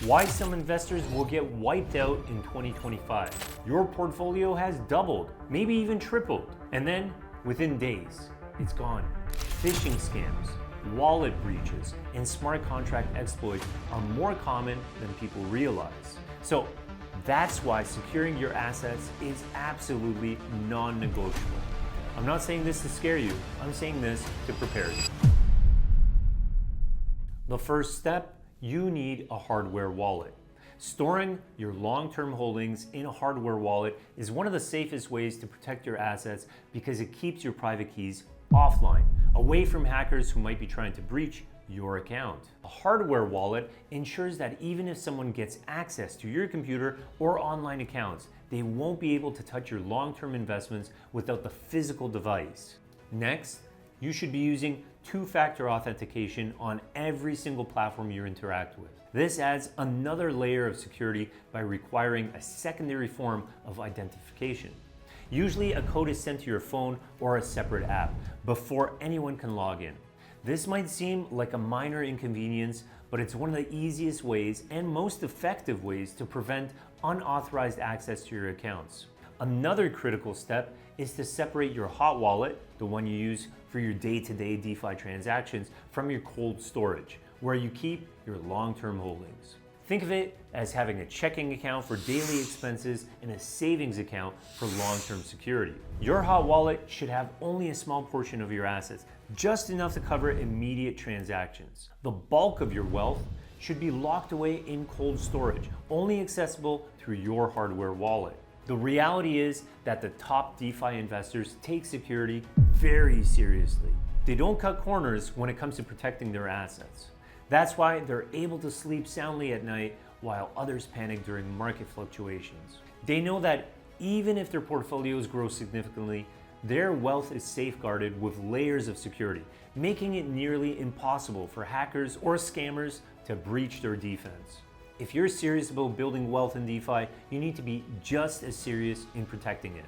Why some investors will get wiped out in 2025. Your portfolio has doubled, maybe even tripled, and then within days, it's gone. Phishing scams, wallet breaches, and smart contract exploits are more common than people realize. So that's why securing your assets is absolutely non-negotiable. I'm not saying this to scare you, I'm saying this to prepare you. The first step, you need a hardware wallet. Storing your long-term holdings in a hardware wallet is one of the safest ways to protect your assets because it keeps your private keys offline, away from hackers who might be trying to breach your account. A hardware wallet ensures that even if someone gets access to your computer or online accounts, they won't be able to touch your long-term investments without the physical device. Next, you should be using two-factor authentication on every single platform you interact with. This adds another layer of security by requiring a secondary form of identification. Usually a code is sent to your phone or a separate app before anyone can log in. This might seem like a minor inconvenience, but it's one of the easiest ways and most effective ways to prevent unauthorized access to your accounts. Another critical step is to separate your hot wallet, the one you use for your day-to-day DeFi transactions, from your cold storage, where you keep your long-term holdings. Think of it as having a checking account for daily expenses and a savings account for long-term security. Your hot wallet should have only a small portion of your assets, just enough to cover immediate transactions. The bulk of your wealth should be locked away in cold storage, only accessible through your hardware wallet. The reality is that the top DeFi investors take security very seriously. They don't cut corners when it comes to protecting their assets. That's why they're able to sleep soundly at night while others panic during market fluctuations. They know that even if their portfolios grow significantly, their wealth is safeguarded with layers of security, making it nearly impossible for hackers or scammers to breach their defense. If you're serious about building wealth in DeFi, you need to be just as serious in protecting it.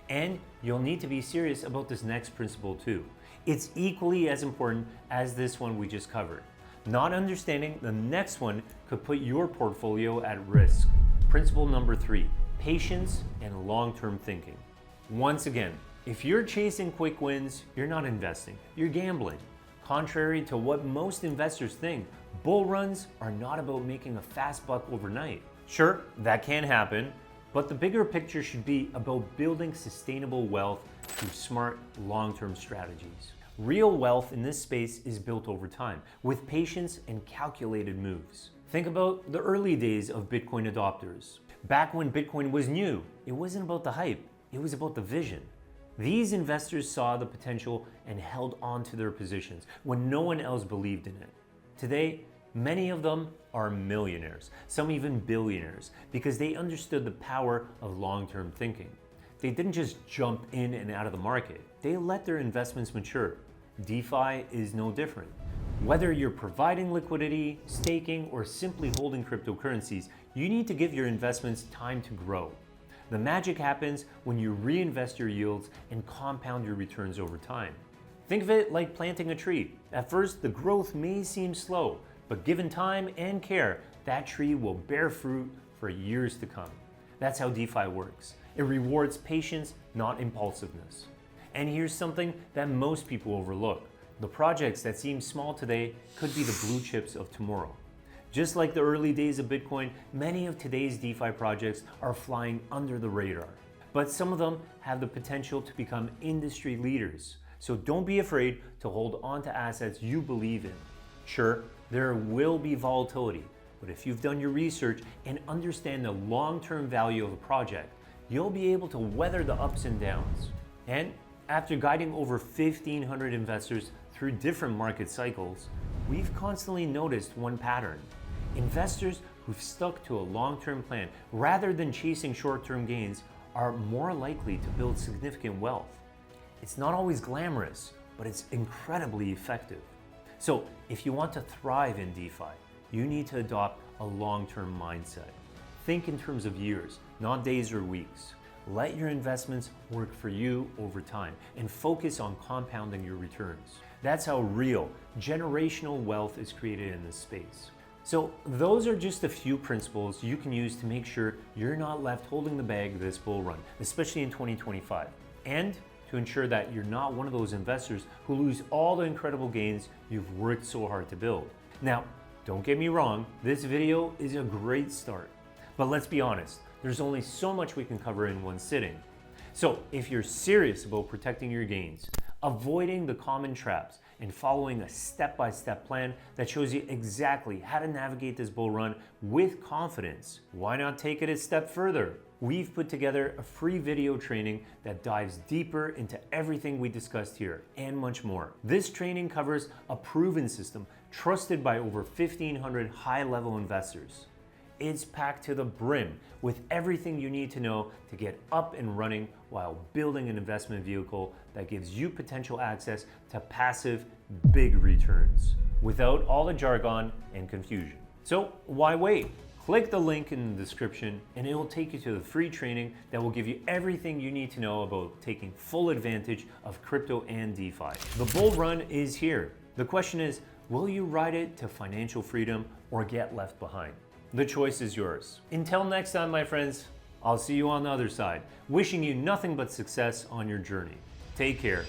And you'll need to be serious about this next principle too. It's equally as important as this one we just covered. Not understanding the next one could put your portfolio at risk. Principle number 3, patience and long-term thinking. Once again, if you're chasing quick wins, you're not investing, you're gambling. Contrary to what most investors think, bull runs are not about making a fast buck overnight. Sure, that can happen, but the bigger picture should be about building sustainable wealth through smart, long-term strategies. Real wealth in this space is built over time, with patience and calculated moves. Think about the early days of Bitcoin adopters. Back when Bitcoin was new, it wasn't about the hype, it was about the vision. These investors saw the potential and held on to their positions when no one else believed in it. Today, many of them are millionaires, some even billionaires, because they understood the power of long-term thinking. They didn't just jump in and out of the market, they let their investments mature. DeFi is no different. Whether you're providing liquidity, staking, or simply holding cryptocurrencies, you need to give your investments time to grow. The magic happens when you reinvest your yields and compound your returns over time. Think of it like planting a tree. At first, the growth may seem slow, but given time and care, that tree will bear fruit for years to come. That's how DeFi works. It rewards patience, not impulsiveness. And here's something that most people overlook. The projects that seem small today could be the blue chips of tomorrow. Just like the early days of Bitcoin, many of today's DeFi projects are flying under the radar. But some of them have the potential to become industry leaders. So don't be afraid to hold on to assets you believe in. Sure, there will be volatility, but if you've done your research and understand the long-term value of a project, you'll be able to weather the ups and downs. And after guiding over 1,500 investors through different market cycles, we've constantly noticed one pattern. Investors who've stuck to a long-term plan rather than chasing short-term gains are more likely to build significant wealth. It's not always glamorous, but it's incredibly effective. So if you want to thrive in DeFi, you need to adopt a long-term mindset. Think in terms of years, not days or weeks. Let your investments work for you over time and focus on compounding your returns. That's how real, generational wealth is created in this space. So those are just a few principles you can use to make sure you're not left holding the bag this bull run, especially in 2025. And to ensure that you're not one of those investors who lose all the incredible gains you've worked so hard to build. Now, don't get me wrong, this video is a great start. But let's be honest, there's only so much we can cover in one sitting. So if you're serious about protecting your gains, avoiding the common traps, and following a step-by-step plan that shows you exactly how to navigate this bull run with confidence, why not take it a step further? We've put together a free video training that dives deeper into everything we discussed here and much more. This training covers a proven system trusted by over 1,500 high-level investors. It's packed to the brim with everything you need to know to get up and running while building an investment vehicle that gives you potential access to passive, big returns without all the jargon and confusion. So why wait? Click the link in the description and it will take you to the free training that will give you everything you need to know about taking full advantage of crypto and DeFi. The bull run is here. The question is, will you ride it to financial freedom or get left behind? The choice is yours. Until next time, my friends, I'll see you on the other side, wishing you nothing but success on your journey. Take care.